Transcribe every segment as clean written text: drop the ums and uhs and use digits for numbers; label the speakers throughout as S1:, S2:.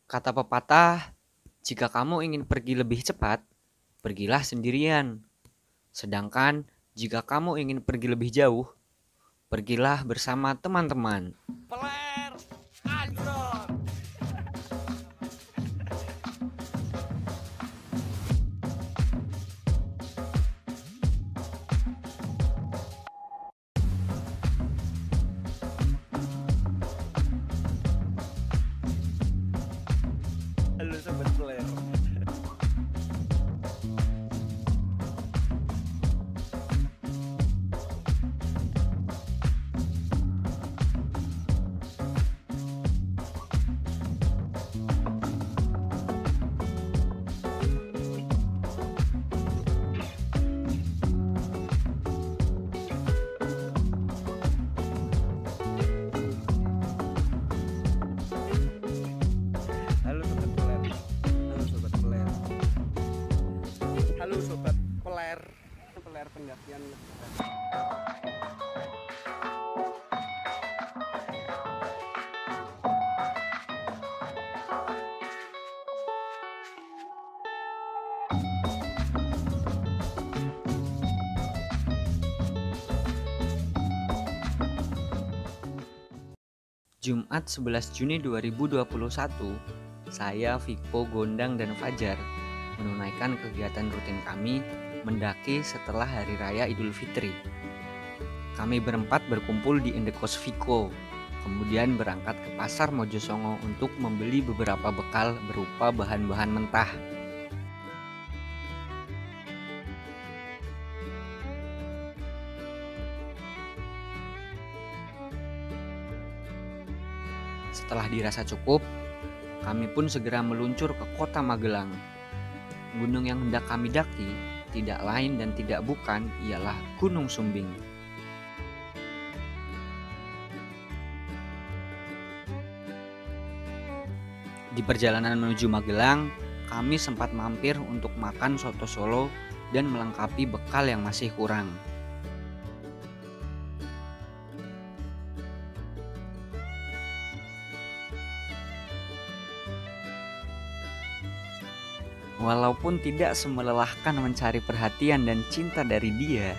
S1: Kata pepatah, jika kamu ingin pergi lebih cepat, pergilah sendirian. Sedangkan jika kamu ingin pergi lebih jauh, pergilah bersama teman-teman.
S2: Peler anjrot. Halo sobat peler. Halo sobat peler. Halo sobat peler. Halo sobat peler. Peler pendakian.
S1: Jumat 11 Juni 2021, saya, Vipo, Gondang, dan Fajar menunaikan kegiatan rutin kami mendaki setelah Hari Raya Idul Fitri. Kami berempat berkumpul di Indekos Viko, kemudian berangkat ke Pasar Mojosongo untuk membeli beberapa bekal berupa bahan-bahan mentah. Setelah dirasa cukup, kami pun segera meluncur ke kota Magelang. Gunung yang hendak kami daki tidak lain dan tidak bukan ialah Gunung Sumbing. Di perjalanan menuju Magelang, kami sempat mampir untuk makan soto Solo dan melengkapi bekal yang masih kurang. Walaupun tidak semelelahkan mencari perhatian dan cinta dari dia,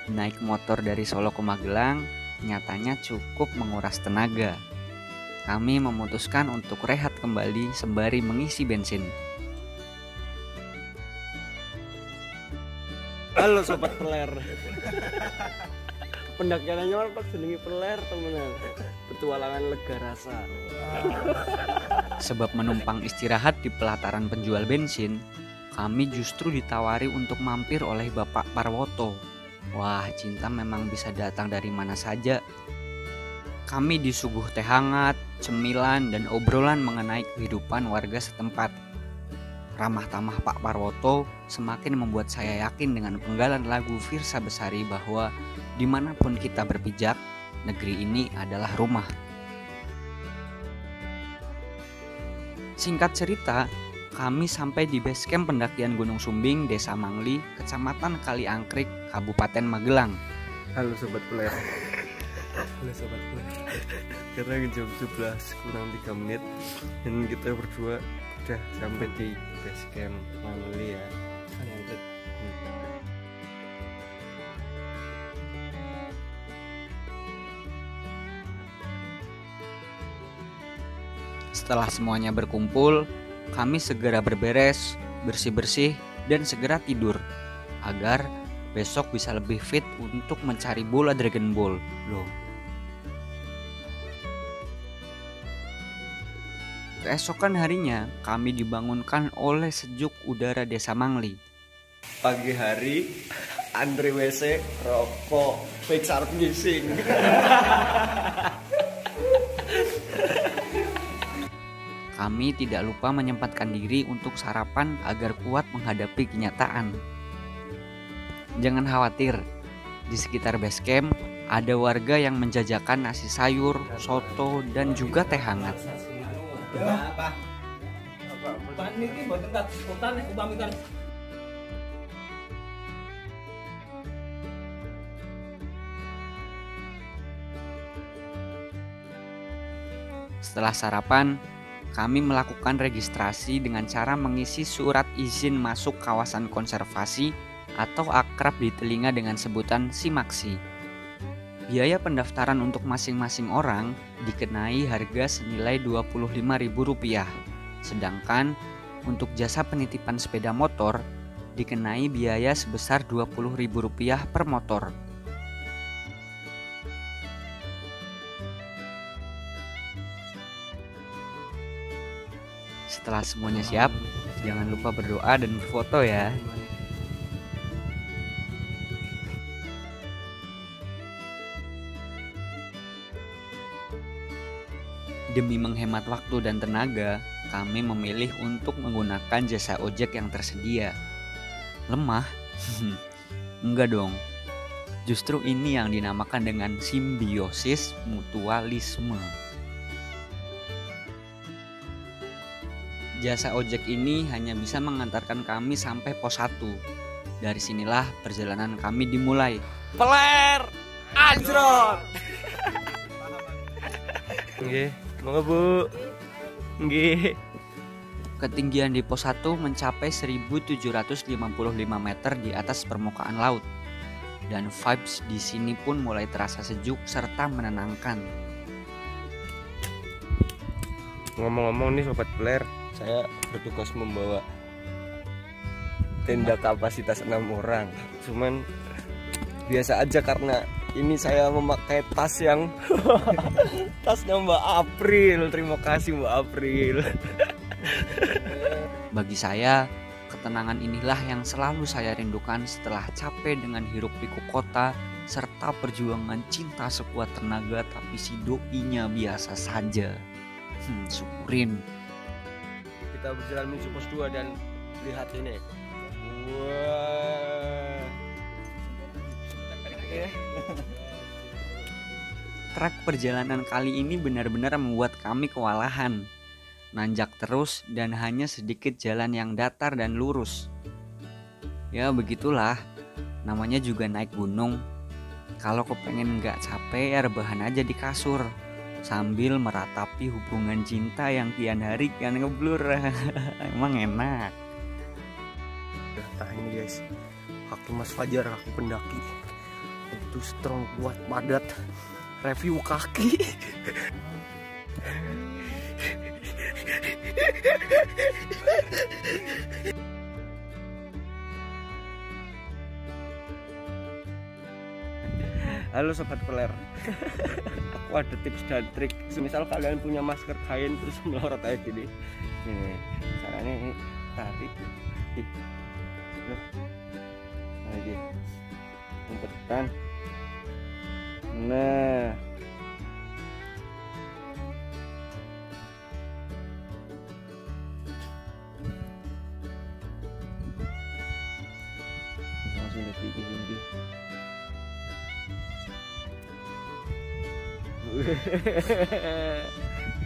S1: naik motor dari Solo ke Magelang nyatanya cukup menguras tenaga. Kami memutuskan untuk rehat kembali sembari mengisi bensin.
S2: Halo sobat peler. Pendakiannya orang kok jenenge peler temenan. Petualangan lega rasa.
S1: Sebab menumpang istirahat di pelataran penjual bensin, kami justru ditawari untuk mampir oleh Bapak Parwoto. Wah, cinta memang bisa datang dari mana saja. Kami disuguh teh hangat, cemilan, dan obrolan mengenai kehidupan warga setempat. Ramah tamah Pak Parwoto semakin membuat saya yakin dengan penggalan lagu Firsa Besari bahwa dimanapun kita berpijak, negeri ini adalah rumah. Singkat cerita, kami sampai di base camp pendakian Gunung Sumbing, Desa Mangli, Kecamatan Kaliangkrik, Kabupaten Magelang.
S2: Halo sobat peler. Halo sobat peler. Sekarang jam 11 kurang 3 menit dan kita berdua udah sampai di base camp Mangli ya.
S1: Setelah semuanya berkumpul, kami segera berberes, bersih-bersih, dan segera tidur agar besok bisa lebih fit untuk mencari bola Dragon Ball. Loh. Keesokan harinya, kami dibangunkan oleh sejuk udara Desa Mangli.
S2: Pagi hari Andre WC rokok fake sharp ngising.
S1: Kami tidak lupa menyempatkan diri untuk sarapan agar kuat menghadapi kenyataan. Jangan khawatir, di sekitar base camp ada warga yang menjajakan nasi sayur, soto, dan juga teh hangat.
S3: Apa? Pan niki mboten tak spontan upami kan.
S1: Setelah sarapan, kami melakukan registrasi dengan cara mengisi surat izin masuk kawasan konservasi atau akrab di telinga dengan sebutan SIMAKSI. Biaya pendaftaran untuk masing-masing orang dikenai harga senilai Rp25.000, sedangkan untuk jasa penitipan sepeda motor dikenai biaya sebesar Rp20.000 per motor. Setelah semuanya siap, jangan lupa berdoa dan berfoto ya. Demi menghemat waktu dan tenaga, kami memilih untuk menggunakan jasa ojek yang tersedia. Lemah? Enggak dong. Justru ini yang dinamakan dengan simbiosis mutualisme. Jasa ojek ini hanya bisa mengantarkan kami sampai pos 1. Dari sinilah perjalanan kami dimulai.
S2: Peler anjrot. Nggih, monggo Bu. Nggih.
S1: Ketinggian di pos 1 mencapai 1755 meter di atas permukaan laut. Dan vibes di sini pun mulai terasa sejuk serta menenangkan.
S2: Ngomong-ngomong nih Sobat Peler, saya bertugas membawa tenda kapasitas 6 orang. Cuman biasa aja karena ini saya memakai tas yang tasnya Mbak April. Terima kasih Mbak April.
S1: Bagi saya, ketenangan inilah yang selalu saya rindukan setelah capek dengan hiruk pikuk kota serta perjuangan cinta sekuat tenaga tapi si doinya biasa saja. Syukurin.
S2: Kita berjalan menuju pos 2 dan lihat ini. Wah.
S1: Trek perjalanan kali ini benar-benar membuat kami kewalahan. Nanjak terus dan hanya sedikit jalan yang datar dan lurus. Ya begitulah, namanya juga naik gunung. Kalau kepengen gak capek ya rebahan aja di kasur sambil meratapi hubungan cinta yang kian hari kian ngeblur. Emang enak.
S2: Nah ini guys, kaki Mas Fajar, kaki pendaki itu strong, kuat, padat. Review kaki. Halo Sobat Peler. Aku ada tips dan trik. Misal kalian punya masker kain terus melorot kayak gini. Nih, caranya ini tarik. Lagi. Umpetan. Nah. Langsung dibikin.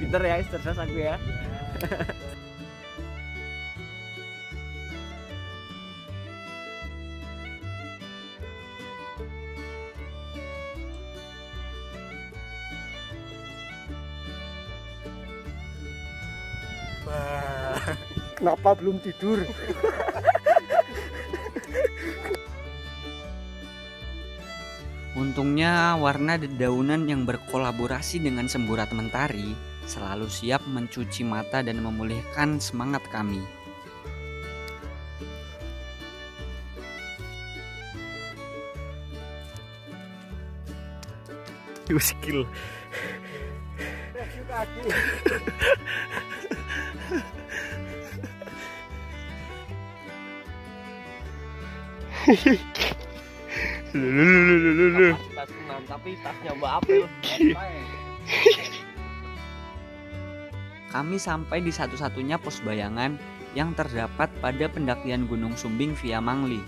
S2: Pinter ya, cerdas aku ya. Kenapa belum tidur?
S1: Untungnya warna dedaunan yang berkolaborasi dengan semburat mentari selalu siap mencuci mata dan memulihkan semangat kami.
S2: Skill. Tas 6 tapi tasnya Mbak April.
S1: Kami sampai di satu-satunya pos bayangan yang terdapat pada pendakian Gunung Sumbing via Mangli.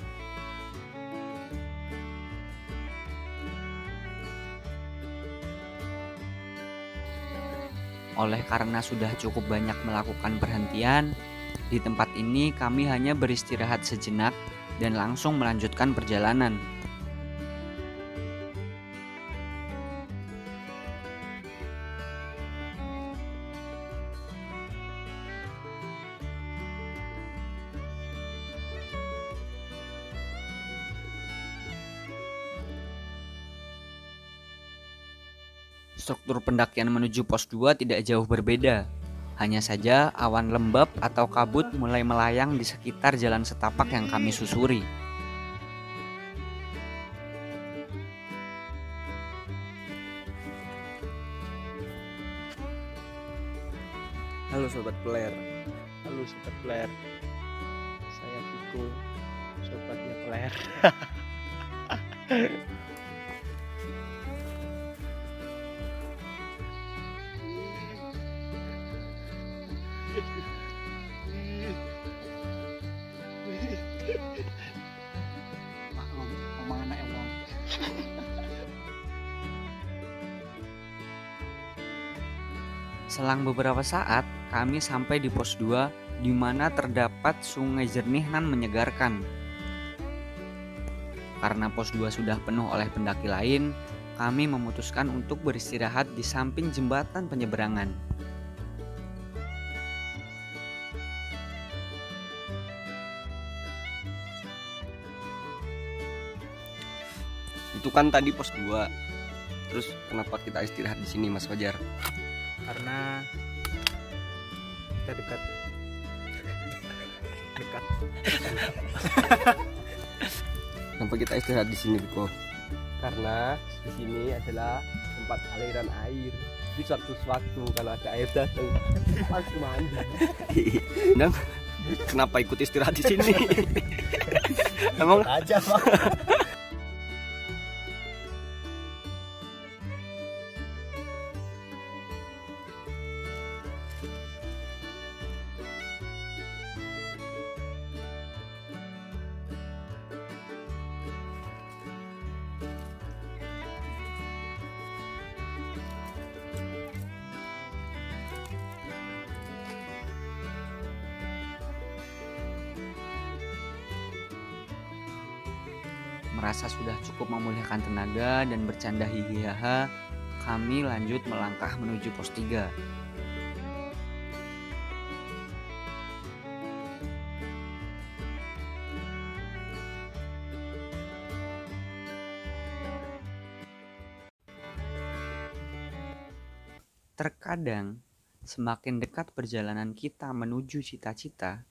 S1: Oleh karena sudah cukup banyak melakukan perhentian, di tempat ini kami hanya beristirahat sejenak dan langsung melanjutkan perjalanan. Struktur pendakian menuju pos 2 tidak jauh berbeda. Hanya saja awan lembab atau kabut mulai melayang di sekitar jalan setapak yang kami susuri.
S2: Halo sobat player. Halo sobat player. Saya Viko, sobatnya player.
S1: Selang beberapa saat, kami sampai di pos 2 di mana terdapat sungai jernih nan menyegarkan. Karena pos 2 sudah penuh oleh pendaki lain, kami memutuskan untuk beristirahat di samping jembatan penyeberangan.
S2: Itu kan tadi pos 2. Terus kenapa kita istirahat di sini, Mas Fajar?
S3: Karena kita dekat.
S2: Kenapa kita istirahat di sini, Viko? Karena di sini adalah tempat aliran air. Di sewaktu-sewaktu kalau ada air datang, langsung mandi. Dan kenapa ikut istirahat di sini? Emang
S3: Aja, Pak.
S1: Merasa sudah cukup memulihkan tenaga dan bercanda hihihaha, kami lanjut melangkah menuju pos 3. Terkadang, semakin dekat perjalanan kita menuju cita-cita,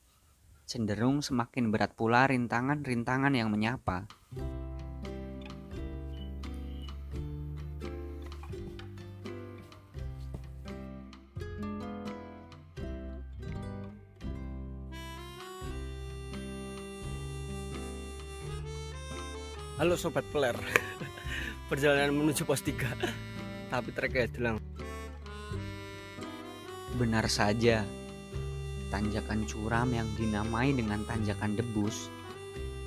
S1: cenderung semakin berat pula rintangan-rintangan yang menyapa.
S2: halo sobat player. Perjalanan menuju pos 3. Tapi treknya hilang.
S1: Benar saja, tanjakan curam yang dinamai dengan tanjakan debus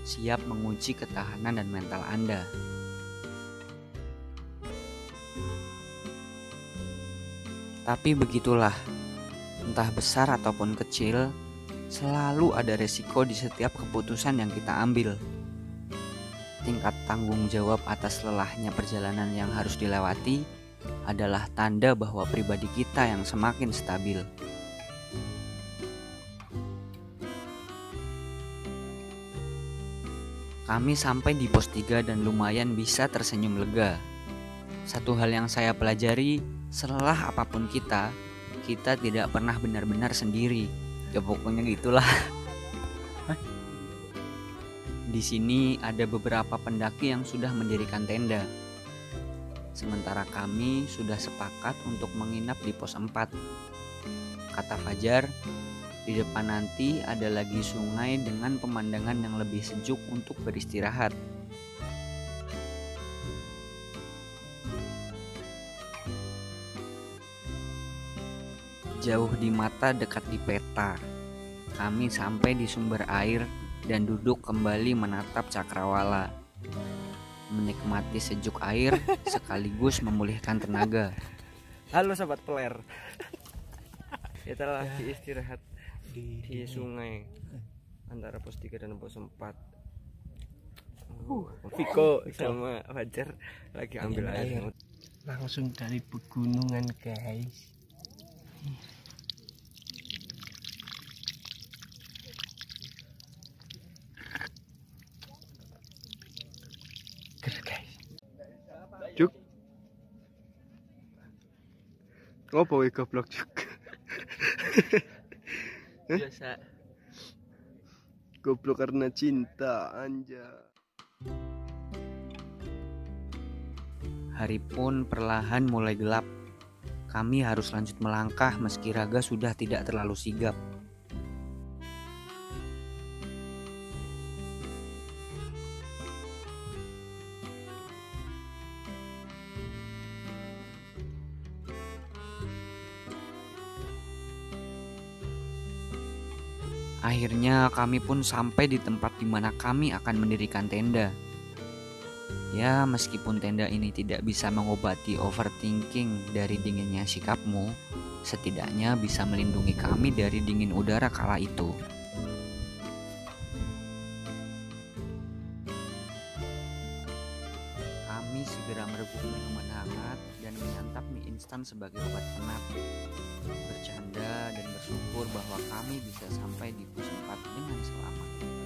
S1: siap menguji ketahanan dan mental Anda. Tapi begitulah, entah besar ataupun kecil, selalu ada resiko di setiap keputusan yang kita ambil. Tingkat tanggung jawab atas lelahnya perjalanan yang harus dilewati adalah tanda bahwa pribadi kita yang semakin stabil. Kami sampai di pos 3 dan lumayan bisa tersenyum lega. Satu hal yang saya pelajari, selelah apapun kita tidak pernah benar-benar sendiri. Ya pokoknya gitulah. Di sini ada beberapa pendaki yang sudah mendirikan tenda. Sementara kami sudah sepakat untuk menginap di pos 4. Kata Fajar, di depan nanti ada lagi sungai dengan pemandangan yang lebih sejuk untuk beristirahat. Jauh di mata, dekat di peta, kami sampai di sumber air dan duduk kembali menatap cakrawala, menikmati sejuk air sekaligus memulihkan tenaga.
S2: Halo sobat player. Kita lagi istirahat di sungai antara pos 3 dan pos 4. Viko sama Fajar lagi ambil air
S3: Langsung dari pegunungan, guys.
S2: Juk. Apa we goblok juga?
S1: Biasa.
S2: Goblok karena cinta anja.
S1: Hari pun perlahan mulai gelap. Kami harus lanjut melangkah meski raga sudah tidak terlalu sigap. Akhirnya kami pun sampai di tempat di mana kami akan mendirikan tenda. Ya, meskipun tenda ini tidak bisa mengobati overthinking dari dinginnya sikapmu, setidaknya bisa melindungi kami dari dingin udara kala itu. Kami segera merebus minuman hangat dan menyantap mie instan sebagai obat penat. Bercanda dan bersyukur bahwa kami bisa sampai di pos 4 dengan selamat.